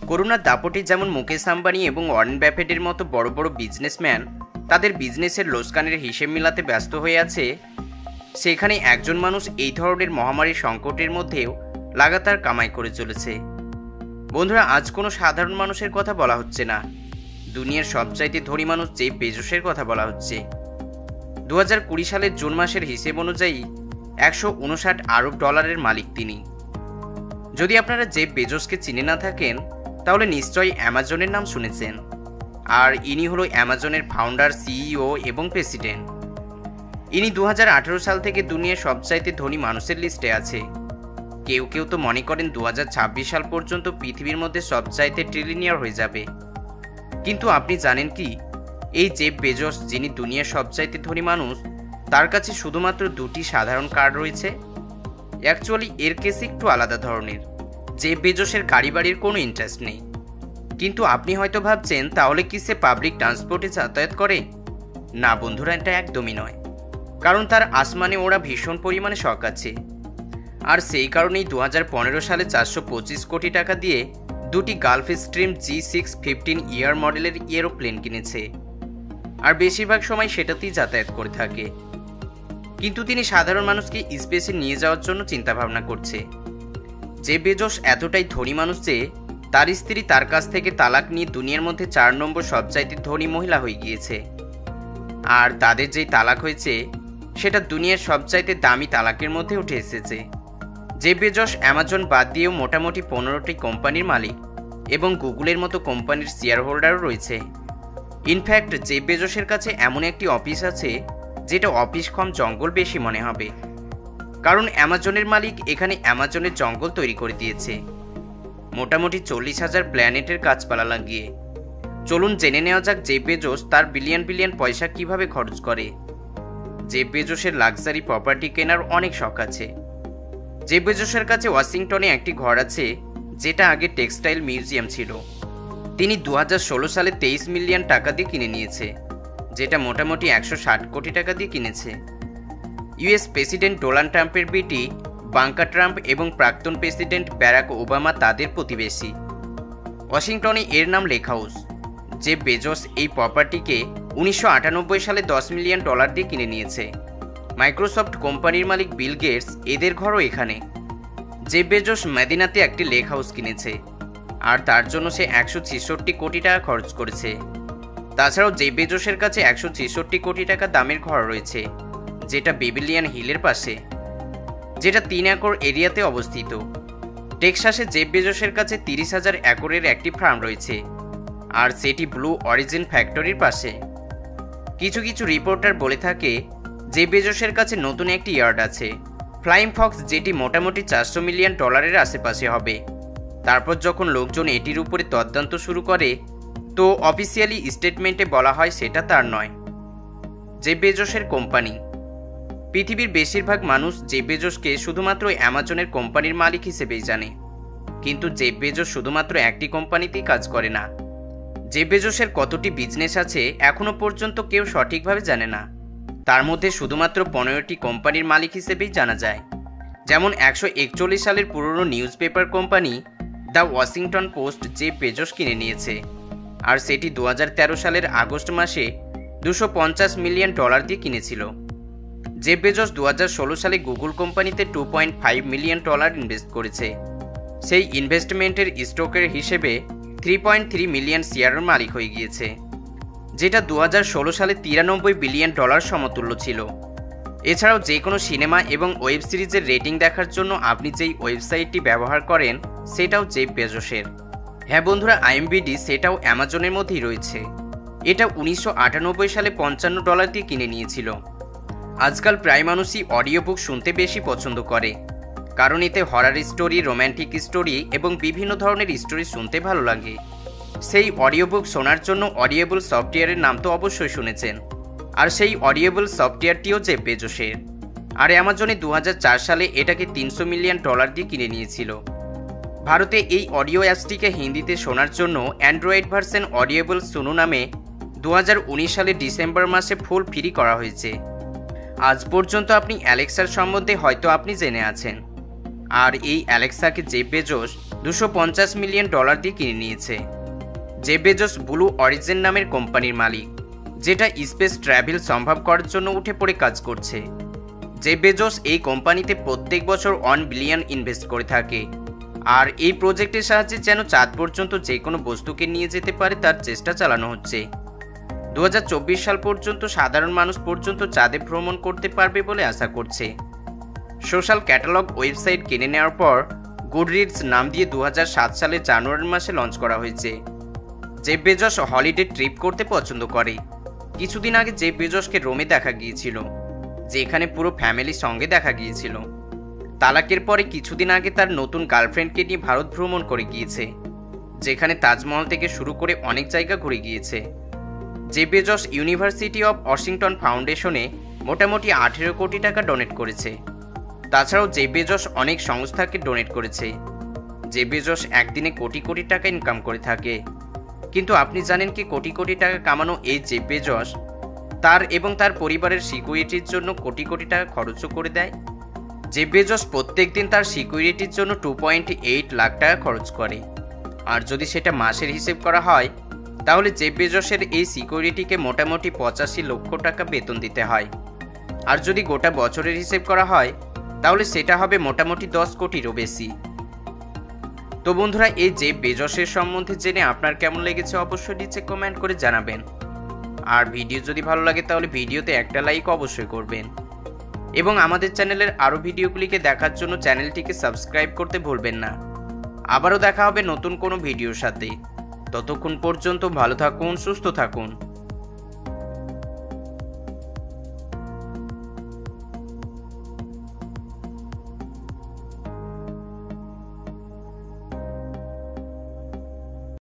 করোনার দাপটে যেমন মুকেশ আম্বানি এবং ওয়ারেন বাফেটের মতো বড় বড় বিজনেসম্যান তাদের বিজনেসের লোকসানের হিসেব মেলাতে ব্যস্ত হয়ে আছে, সেখানে একজন মানুষ এই ধরনের মহামারী সংকটের মধ্যেও লাগাতার কামাই করে চলেছে। বন্ধুরা, আজ কোনো সাধারণ মানুষের কথা বলা হচ্ছে না, দুনিয়ার সবচাইতে ধনী মানুষ জেফ বেজোসের কথা বলা হচ্ছে। 2020 সালের জুন মাসের হিসেব অনুযায়ী 159 আরব ডলারের মালিক তিনি। যদি আপনারা জেফ বেজোসকে চিনে না থাকেন তাহলে নিশ্চয়ই অ্যামাজনের নাম শুনেছেন, আর ইনি হলো অ্যামাজনের ফাউন্ডার, সিইও এবং প্রেসিডেন্ট। ইনি 2018 সাল থেকে দুনিয়ার সবচাইতে ধনী মানুষের লিস্টে আছে। কেউ কেউ তো মনে করেন 2026 সাল পর্যন্ত পৃথিবীর মধ্যে সবচাইতে ট্রিলিয়নিয়ার হয়ে যাবে। কিন্তু আপনি জানেন কি, এই জেফ বেজোস যিনি দুনিয়ার সবচাইতে ধনী মানুষ, তার কাছে শুধুমাত্র দুটি সাধারণ কার্ড রয়েছে। অ্যাকচুয়ালি এর কেস একটু আলাদা ধরনের। জেফ বেজোসের গাড়ি বাড়ির কোনো ইন্টারেস্ট নেই, কিন্তু আপনি হয়তো ভাবছেন তাহলে কি সে পাবলিক ট্রান্সপোর্টে যাতায়াত করে? না বন্ধুরা, এটা একদমই নয়, কারণ তার আসমানে ওরা ভীষণ পরিমাণে শখ আছে। আর সেই কারণেই 2015 সালে 425 কোটি টাকা দিয়ে দুটি গালফ স্ট্রিম G6-15 ইয়ার মডেলের এরোপ্লেন কিনেছে, আর বেশিরভাগ সময় সেটাতেই যাতায়াত করে থাকে। কিন্তু তিনি সাধারণ মানুষকে স্পেসে নিয়ে যাওয়ার জন্য চিন্তাভাবনা করছে। জেফ বেজোস এতটাই ধনী মানুষ যে তার স্ত্রী তার কাছ থেকে তালাক নিয়ে দুনিয়ার মধ্যে 4 নম্বর সবচাইতে ধনী মহিলা হয়ে গিয়েছে। আর তাদের যেই তালাক হয়েছে সেটা দুনিয়ার সবচাইতে দামি তালাকের মধ্যে উঠে এসেছে। জেফ বেজোস অ্যামাজন বাদ দিয়েও মোটামুটি 15টি কোম্পানির মালিক এবং গুগলের মতো কোম্পানির শেয়ার হোল্ডারও রয়েছে। ইনফ্যাক্ট জেফ বেজোসের কাছে এমন একটি অফিস আছে যেটা অফিস কম জঙ্গল বেশি মনে হবে, কারণ অ্যামাজনের মালিক এখানে অ্যামাজনের জঙ্গল তৈরি করে দিয়েছে, মোটামুটি 40,000 প্ল্যানেটের গাছপালা লাগিয়ে। চলুন জেনে নেওয়া যাক জেফ বেজোস তার বিলিয়ন বিলিয়ন পয়সা কিভাবে খরচ করে। জেফ বেজোসের লাক্সারি প্রপার্টি কেনার অনেক শখ আছে। জেফ বেজোসের কাছে ওয়াশিংটনে একটি ঘর আছে যেটা আগে টেক্সটাইল মিউজিয়াম ছিল। তিনি 2016 সালে 23 মিলিয়ন টাকা দিয়ে কিনে নিয়েছে, যেটা মোটামুটি 160 কোটি টাকা দিয়ে কিনেছে। ইউএস প্রেসিডেন্ট ডোনাল্ড ট্রাম্পের বেটি বাঙ্কা ট্রাম্প এবং প্রাক্তন প্রেসিডেন্ট বারাক ওবামা তাদের প্রতিবেশী। ওয়াশিংটনে এর নাম লেক হাউস। জেফ বেজোস এই প্রপার্টিকে 1998 সালে 10 মিলিয়ন ডলার দিয়ে কিনে নিয়েছে। মাইক্রোসফট কোম্পানির মালিক বিল গেটস এদের ঘরও এখানে। জেফ বেজোস মেদিনাতে একটি লেক হাউস কিনেছে, আর তার জন্য সে 166 কোটি টাকা খরচ করেছে। তাছাড়াও জেফ বেজোসের কাছে 166 কোটি টাকা দামের ঘর রয়েছে, যেটা বেবিলিয়ান হিলের পাশে, যেটা 3 একর এরিয়াতে অবস্থিত। টেক্সাসে জেফ বেজোসের কাছে 30,000 একরের একটি ফার্ম রয়েছে, আর সেটি ব্লু অরিজিন ফ্যাক্টরির পাশে। কিছু কিছু রিপোর্টার বলে থাকে জেফ বেজোসের কাছে নতুন একটি ইয়ার্ড আছে, ফ্লাইং ফক্স, যেটি মোটামুটি 400 মিলিয়ন ডলারের আশেপাশে হবে। তারপর যখন লোকজন এটির উপরে তদন্ত শুরু করে তো অফিসিয়ালি স্টেটমেন্টে বলা হয় সেটা তার নয়। জেফ বেজোসের কোম্পানি। পৃথিবীর বেশিরভাগ মানুষ জেফ বেজোসকে শুধুমাত্র অ্যামাজনের কোম্পানির মালিক হিসেবেই জানে, কিন্তু জেফ বেজোস শুধুমাত্র একটি কোম্পানিতেই কাজ করে না। জেফ বেজোসের কতটি বিজনেস আছে এখনো পর্যন্ত কেউ সঠিকভাবে জানে না। তার মধ্যে শুধুমাত্র 15টি কোম্পানির মালিক হিসেবেই জানা যায়। যেমন 141 সালের পুরনো news paper company the Washington post Jeff Bezos কিনে নিয়েছে, আর সেটি 2013 সালের আগস্ট মাসে 250 মিলিয়ন ডলার দিয়ে কিনেছিল। জেফ বেজোস 2016 সালে গুগল কোম্পানিতে 2.5 মিলিয়ন ডলার ইনভেস্ট করেছে। সেই ইনভেস্টমেন্টের স্টকের হিসেবে 3.3 মিলিয়ন শেয়ারের মালিক হয়ে গিয়েছে, যেটা 2016 সালে 93 বিলিয়ন ডলার সমতুল্য ছিল। এছাড়াও যে কোনো সিনেমা এবং ওয়েব সিরিজের রেটিং দেখার জন্য আপনি যেই ওয়েবসাইটটি ব্যবহার করেন সেটাও জেফ বেজোসের। হ্যাঁ বন্ধুরা, IMDb সেটাও অ্যামাজনের মধ্যেই রয়েছে। এটা 1998 সালে $55 দিয়ে কিনে নিয়েছিল। আজকাল প্রায় মানুষই অডিও বুক শুনতে বেশি পছন্দ করে, কারণ এতে হরার স্টোরি, রোম্যান্টিক স্টোরি এবং বিভিন্ন ধরনের স্টোরি শুনতে ভালো লাগে। সেই অডিও বুক শোনার জন্য অডিয়েবল সফটওয়্যারের নাম তো অবশ্যই শুনেছেন, আর সেই অডিয়েবল সফটওয়্যারটিও জেফ বেজোসের। আর অ্যামাজনে 2004 সালে এটাকে 300 মিলিয়ন ডলার দিয়ে কিনে নিয়েছিল। ভারতে এই অডিও অ্যাপসটিকে হিন্দিতে শোনার জন্য অ্যান্ড্রয়েড ভার্সন অডিয়েবল সুনু নামে 2019 সালের ডিসেম্বর মাসে ফুল ফ্রি করা হয়েছে। আজ পর্যন্ত আপনি অ্যালেক্সার সম্বন্ধে হয়তো আপনি জেনে আছেন, আর এই অ্যালেক্সাকে জেফ বেজোস $250 মিলিয়ন দিয়ে কিনে নিয়েছে। জেফ বেজোস ব্লু অরিজিন নামের কোম্পানির মালিক, যেটা স্পেস ট্রাভেল সম্ভব করার জন্য উঠে পড়ে কাজ করছে। জেফ বেজোস এই কোম্পানিতে প্রত্যেক বছর $1 বিলিয়ন ইনভেস্ট করে থাকে, আর এই প্রজেক্টের সাহায্যে যেন চাঁদ পর্যন্ত যে কোনো বস্তুকে নিয়ে যেতে পারে তার চেষ্টা চালানো হচ্ছে। 2024 সাল পর্যন্ত সাধারণ মানুষ পর্যন্ত চাঁদে ভ্রমণ করতে পারবে বলে আশা করছে। সোশ্যাল ক্যাটালগ ওয়েবসাইট কিনে নেওয়ার পর গুডরিডস নাম দিয়ে 2007 সালের জানুয়ারি মাসে লঞ্চ করা হয়েছে। জেফ বেজোস হলিডে ট্রিপ করতে পছন্দ করে। কিছুদিন আগে জেফ বেজোসকে রোমে দেখা গিয়েছিল, যেখানে পুরো ফ্যামিলির সঙ্গে দেখা গিয়েছিল। তালাকের পরে কিছুদিন আগে তার নতুন গার্লফ্রেন্ডকে নিয়ে ভারত ভ্রমণ করে গিয়েছে, যেখানে তাজমহল থেকে শুরু করে অনেক জায়গা ঘুরে গিয়েছে। Jeff Bezos university of Washington ফাউন্ডেশনে মোটামুটি 18 কোটি টাকা ডোনেট করেছে। তাছাড়াও জেফ বেজোস অনেক সংস্থাকে ডোনেট করেছে। জেফ বেজোস একদিনে কোটি কোটি টাকা ইনকাম করে থাকে। কিন্তু আপনি জানেন কি কোটি কোটি টাকা কামানো এই জেফ বেজোস তার এবং তার পরিবারের সিকিউরিটির জন্য কোটি কোটি টাকা খরচও করে দেয়। জেফ বেজোস প্রত্যেক দিন তার সিকিউরিটির জন্য 2.8 লাখ টাকা খরচ করে, আর যদি সেটা মাসের হিসেব করা হয় তাহলে জেফ বেজোসের এই সিকিউরিটিকে মোটামুটি 85 লক্ষ টাকা বেতন দিতে হয়। আর যদি গোটা বছরের হিসেব করা হয় তাহলে সেটা হবে মোটামুটি 10 কোটিরও বেশি। তো বন্ধুরা, এই জেফ বেজোসের সম্বন্ধে জেনে আপনার কেমন লেগেছে অবশ্যই নিচে কমেন্ট করে জানাবেন। আর ভিডিও যদি ভালো লাগে তাহলে ভিডিওতে একটা লাইক অবশ্যই করবেন, এবং আমাদের চ্যানেলের আরও ভিডিওগুলিকে দেখার জন্য চ্যানেলটিকে সাবস্ক্রাইব করতে ভুলবেন না। আবারও দেখা হবে নতুন কোনো ভিডিওর সাথে। ততক্ষণ পর্যন্ত ভালো থাকুন, সুস্থ থাকুন।